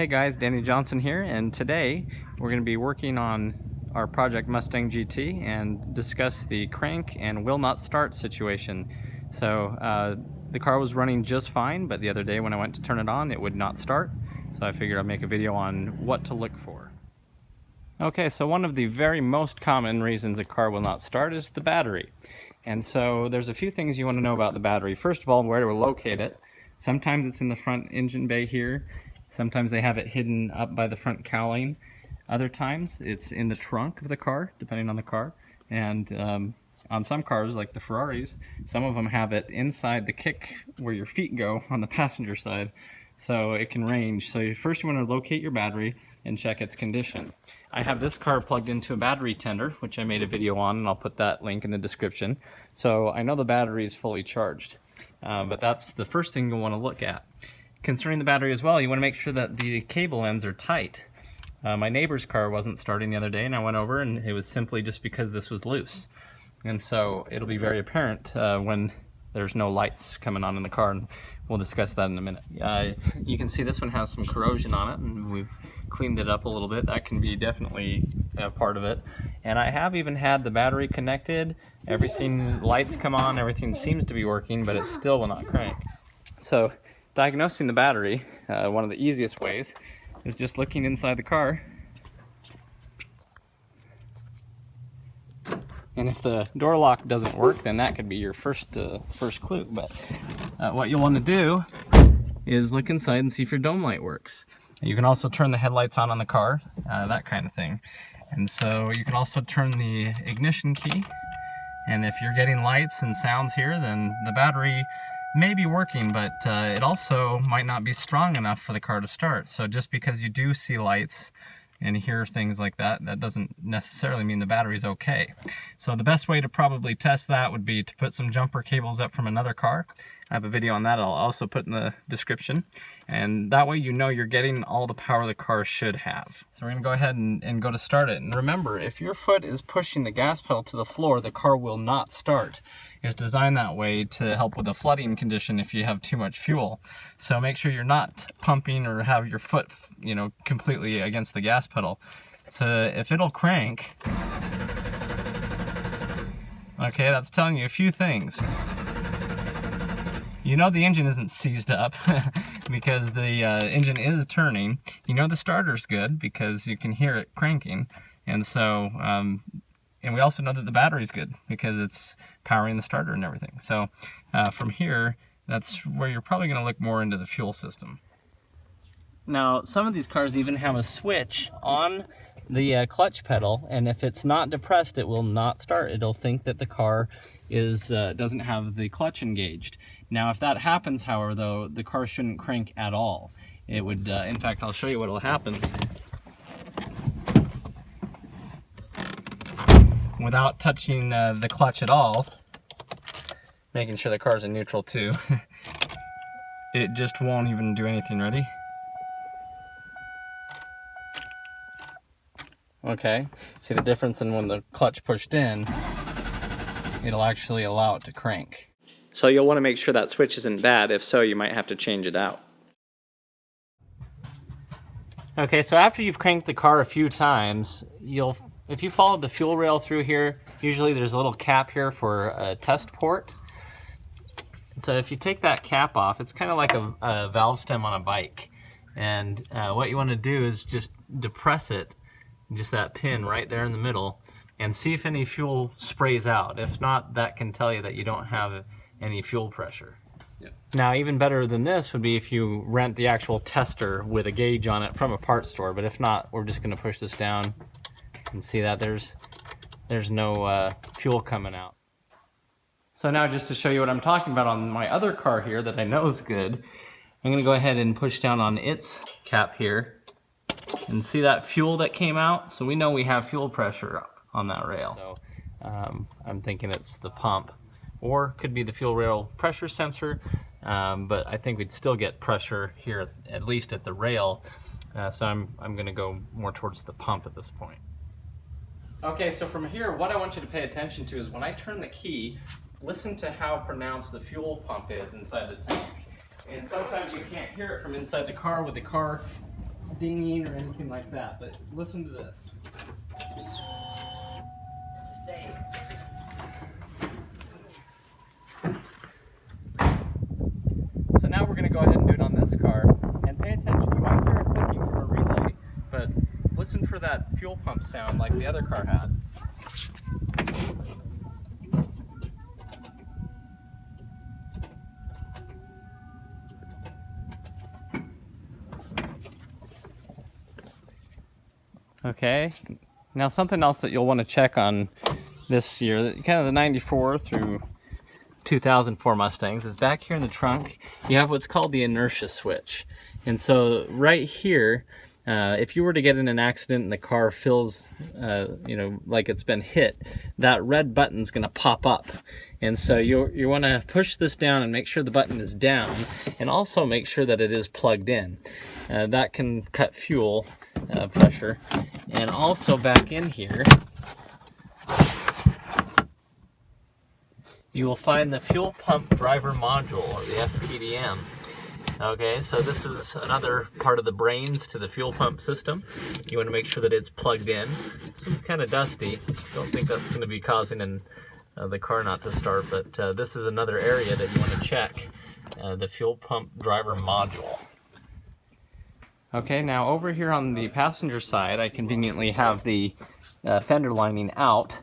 guys, Danny Johnson here, and today we're going to be working on our project Mustang GT and discuss the crank and will not start situation. So the car was running just fine, but the other day when I went to turn it on, it would not start. So I figured I'd make a video on what to look for. Okay, so one of the very most common reasons a car will not start is the battery. And so there's a few things you want to know about the battery. First of all, where to locate it. Sometimes it's in the front engine bay here. Sometimes they have it hidden up by the front cowling. Other times it's in the trunk of the car, depending on the car. And on some cars, like the Ferraris, some of them have it inside the kick where your feet go on the passenger side. So it can range. So first you want to locate your battery and check its condition. I have this car plugged into a battery tender, which I made a video on, and I'll put that link in the description. So I know the battery is fully charged, but that's the first thing you'll want to look at. Concerning the battery as well, you want to make sure that the cable ends are tight. My neighbor's car wasn't starting the other day, and I went over, and it was simply just because this was loose. And so it'll be very apparent when there's no lights coming on in the car, and we'll discuss that in a minute. You can see this one has some corrosion on it, and we've cleaned it up a little bit. That can be definitely a part of it. And I have even had the battery connected, everything, lights come on, everything seems to be working, but it still will not crank. So diagnosing the battery, one of the easiest ways is just looking inside the car. And if the door lock doesn't work, then that could be your first clue. But what you'll want to do is look inside and see if your dome light works. You can also turn the headlights on the car, that kind of thing. And so you can also turn the ignition key. And if you're getting lights and sounds here, then the battery may be working, but it also might not be strong enough for the car to start. So just because you do see lights and hear things like that, that doesn't necessarily mean the battery's okay. So the best way to probably test that would be to put some jumper cables up from another car. I have a video on that I'll also put in the description. And that way you know you're getting all the power the car should have. So we're gonna go ahead and go to start it. And remember, if your foot is pushing the gas pedal to the floor, the car will not start. It's designed that way to help with a flooding condition if you have too much fuel. So make sure you're not pumping or have your foot, completely against the gas pedal. So if it'll crank, okay, that's telling you a few things. You know the engine isn't seized up because the engine is turning. You know the starter's good because you can hear it cranking. And so, and we also know that the battery's good because it's powering the starter and everything. So from here, that's where you're probably going to look more into the fuel system. Now, some of these cars even have a switch on the clutch pedal, and if it's not depressed, it will not start. It'll think that the car is doesn't have the clutch engaged. Now, if that happens, however, though, the car shouldn't crank at all. It would, in fact, I'll show you what will happen. Without touching the clutch at all, making sure the car's in neutral too, it just won't even do anything. Ready? Okay, see the difference in when the clutch pushed in, it'll actually allow it to crank. So you'll want to make sure that switch isn't bad. If so, you might have to change it out. Okay, so after you've cranked the car a few times, if you follow the fuel rail through here, usually there's a little cap here for a test port. So if you take that cap off, it's kind of like a valve stem on a bike. And what you want to do is just depress it, just that pin right there in the middle, and see if any fuel sprays out. If not, that can tell you that you don't have any fuel pressure. Yep. Now, even better than this would be if you rent the actual tester with a gauge on it from a parts store, but if not, we're just going to push this down and see that there's no fuel coming out. So now, just to show you what I'm talking about on my other car here that I know is good, I'm going to go ahead and push down on its cap here and see that fuel that came out. So we know we have fuel pressure on that rail. So I'm thinking it's the pump, or could be the fuel rail pressure sensor, but I think we'd still get pressure here, at least at the rail. So I'm going to go more towards the pump at this point. Okay, so from here, what I want you to pay attention to is when I turn the key, listen to how pronounced the fuel pump is inside the tank. And sometimes you can't hear it from inside the car with the car dinging or anything like that, but listen to this. So now we're going to go ahead and do it on this car, and pay attention. You might hear it clicking from a relay, but listen for that fuel pump sound like the other car had. Okay, now something else that you'll want to check on this year, kind of the 94 through 2004 Mustangs, is back here in the trunk, you have what's called the inertia switch. And so right here, if you were to get in an accident and the car feels, like it's been hit, that red button's going to pop up. And so you want to push this down and make sure the button is down, and also make sure that it is plugged in. That can cut fuel pressure. And also back in here, you will find the fuel pump driver module, or the FPDM. Okay, so this is another part of the brains to the fuel pump system. You want to make sure that it's plugged in. So it's kind of dusty. Don't think that's going to be causing the car not to start, but this is another area that you want to check, the fuel pump driver module. Okay, now over here on the passenger side, I conveniently have the fender lining out,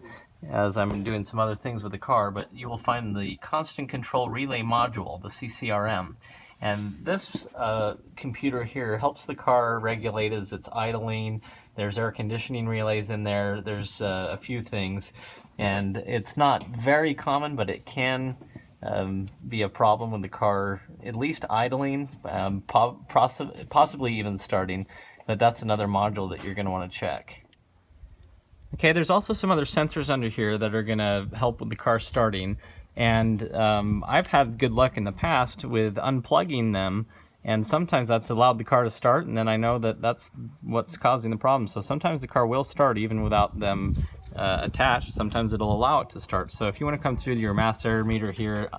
as I'm doing some other things with the car, but you will find the constant control relay module, the CCRM. And this computer here helps the car regulate as it's idling. There's air conditioning relays in there. There's a few things. And it's not very common, but it can be a problem with the car at least idling, possibly even starting. But that's another module that you're going to want to check. Okay, there's also some other sensors under here that are going to help with the car starting, and I've had good luck in the past with unplugging them, and sometimes that's allowed the car to start, and then I know that that's what's causing the problem. So sometimes the car will start even without them attached. Sometimes it'll allow it to start. So if you want to come through to your mass air meter here,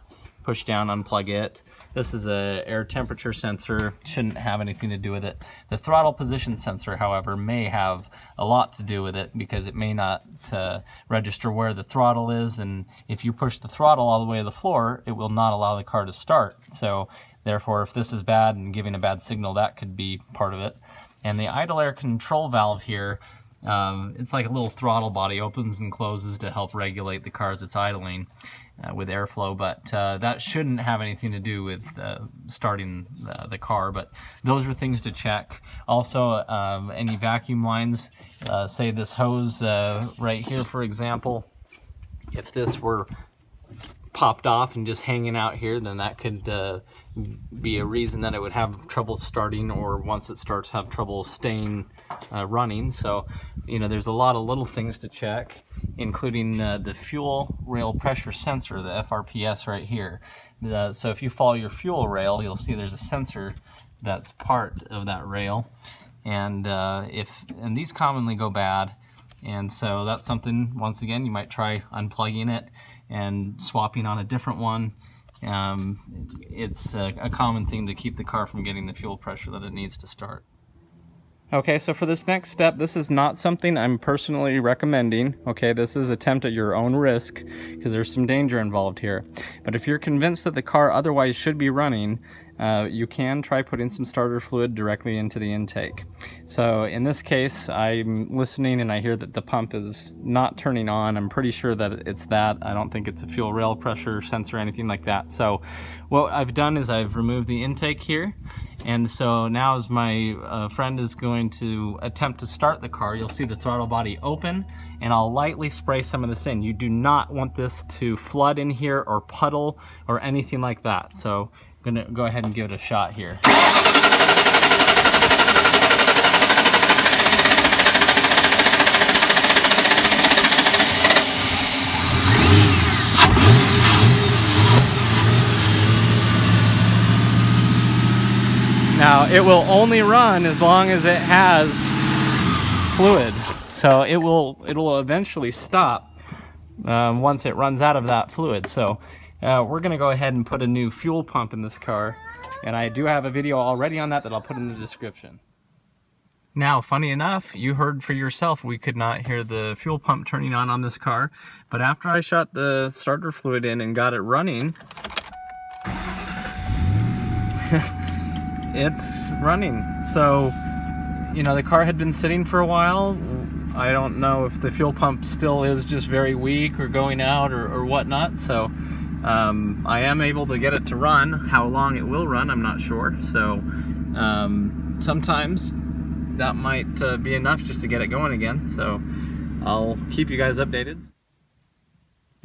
push down, unplug it. This is a air temperature sensor, shouldn't have anything to do with it. The throttle position sensor, however, may have a lot to do with it, because it may not register where the throttle is, and if you push the throttle all the way to the floor, it will not allow the car to start. So therefore, if this is bad and giving a bad signal, that could be part of it. And the idle air control valve here, it's like a little throttle body, opens and closes to help regulate the car as it's idling with airflow, but that shouldn't have anything to do with starting the car, but those are things to check. Also, any vacuum lines, say this hose right here, for example, if this were popped off and just hanging out here, then that could be a reason that it would have trouble starting, or once it starts have trouble staying running. So there's a lot of little things to check, including the fuel rail pressure sensor, the FRPS right here. So if you follow your fuel rail, you'll see there's a sensor that's part of that rail, and these commonly go bad. And so that's something, once again, you might try unplugging it and swapping on a different one. It's a common thing to keep the car from getting the fuel pressure that it needs to start. Okay, so for this next step, this is not something I'm personally recommending. Okay, this is attempt at your own risk, because there's some danger involved here. But if you're convinced that the car otherwise should be running, you can try putting some starter fluid directly into the intake. So in this case, I'm listening and I hear that the pump is not turning on. I'm pretty sure that it's that. I don't think it's a fuel rail pressure sensor or anything like that. So what I've done is I've removed the intake here. And so now as my friend is going to attempt to start the car, you'll see the throttle body open, and I'll lightly spray some of this in. You do not want this to flood in here or puddle or anything like that. So I'm gonna go ahead and give it a shot here. Now it will only run as long as it has fluid, so it will eventually stop once it runs out of that fluid. So we're gonna go ahead and put a new fuel pump in this car, and I do have a video already on that I'll put in the description. Now, funny enough, you heard for yourself, we could not hear the fuel pump turning on this car, but after I shot the starter fluid in and got it running, it's running. So, you know, the car had been sitting for a while. I don't know if the fuel pump still is just very weak or going out or whatnot, so I am able to get it to run. How long it will run, I'm not sure. So sometimes that might be enough just to get it going again. So I'll keep you guys updated.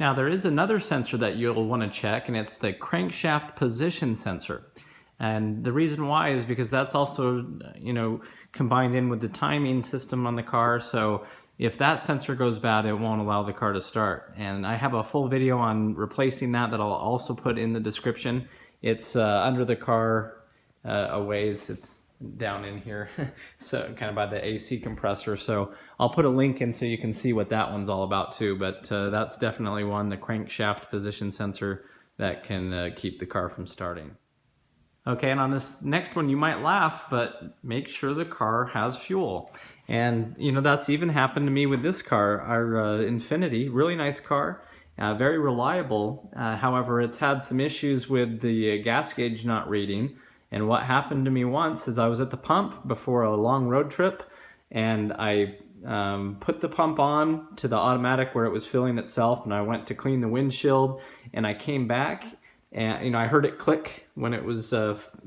Now there is another sensor that you'll want to check, and it's the crankshaft position sensor. And the reason why is because that's also, you know, combined in with the timing system on the car. So if that sensor goes bad, it won't allow the car to start. And I have a full video on replacing that I'll also put in the description. It's under the car a ways. It's down in here, so kind of by the AC compressor. So I'll put a link in so you can see what that one's all about too. But that's definitely one, the crankshaft position sensor, that can keep the car from starting. Okay, and on this next one, you might laugh, but make sure the car has fuel. And, you know, that's even happened to me with this car, our Infiniti. Really nice car, very reliable. However, it's had some issues with the gas gauge not reading. And what happened to me once is I was at the pump before a long road trip, and I put the pump on to the automatic where it was filling itself, and I went to clean the windshield, and I came back, and, you know, I heard it click when it was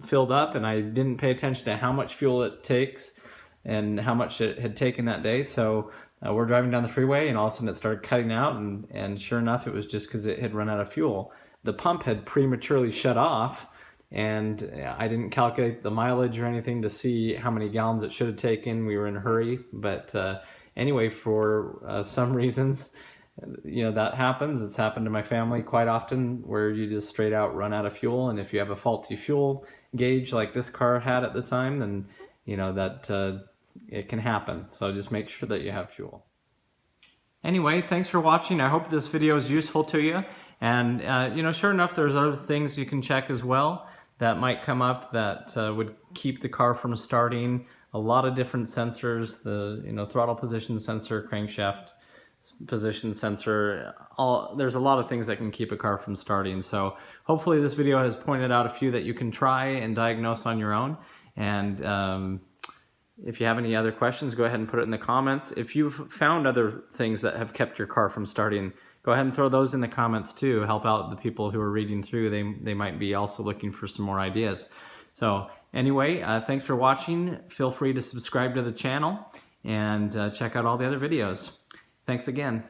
filled up, and I didn't pay attention to how much fuel it takes and how much it had taken that day. So we're driving down the freeway, and all of a sudden it started cutting out, and sure enough, it was just because it had run out of fuel. The pump had prematurely shut off, and I didn't calculate the mileage or anything to see how many gallons it should have taken. We were in a hurry, but anyway, for some reasons, you know, that happens. It's happened to my family quite often, where you just straight out run out of fuel. And if you have a faulty fuel gauge like this car had at the time, then, you know, that it can happen. So just make sure that you have fuel. Anyway, thanks for watching. I hope this video is useful to you. And, you know, sure enough, there's other things you can check as well that might come up that would keep the car from starting. A lot of different sensors, the, you know, throttle position sensor, crankshaft position sensor, there's a lot of things that can keep a car from starting. So hopefully this video has pointed out a few that you can try and diagnose on your own. And if you have any other questions, go ahead and put it in the comments. If you've found other things that have kept your car from starting, go ahead and throw those in the comments too. Help out the people who are reading through. They might be also looking for some more ideas. So anyway, thanks for watching. Feel free to subscribe to the channel and check out all the other videos. Thanks again.